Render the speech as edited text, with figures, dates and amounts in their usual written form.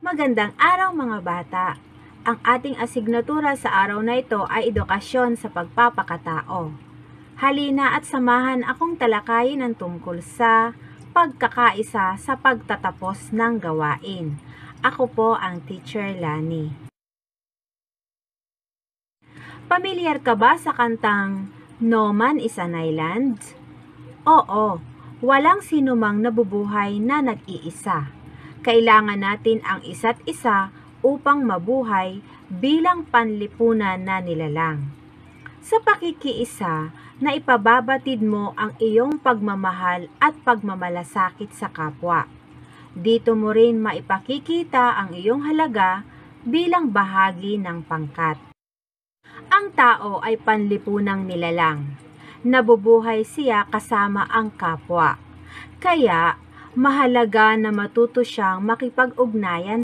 Magandang araw mga bata! Ang ating asignatura sa araw na ito ay edukasyon sa pagpapakatao. Halina at samahan akong talakayin ang tungkol sa pagkakaisa sa pagtatapos ng gawain. Ako po ang Teacher Lani. Pamilyar ka ba sa kantang No Man is an Island? Oo, walang sinumang nabubuhay na nag-iisa. Kailangan natin ang isa't isa upang mabuhay bilang panlipunan na nilalang. Sa pakikiisa, na ipababatid mo ang iyong pagmamahal at pagmamalasakit sa kapwa. Dito mo rin maipakikita ang iyong halaga bilang bahagi ng pangkat. Ang tao ay panlipunang nilalang. Nabubuhay siya kasama ang kapwa. Kaya, mahalaga na matuto siyang makipag-ugnayan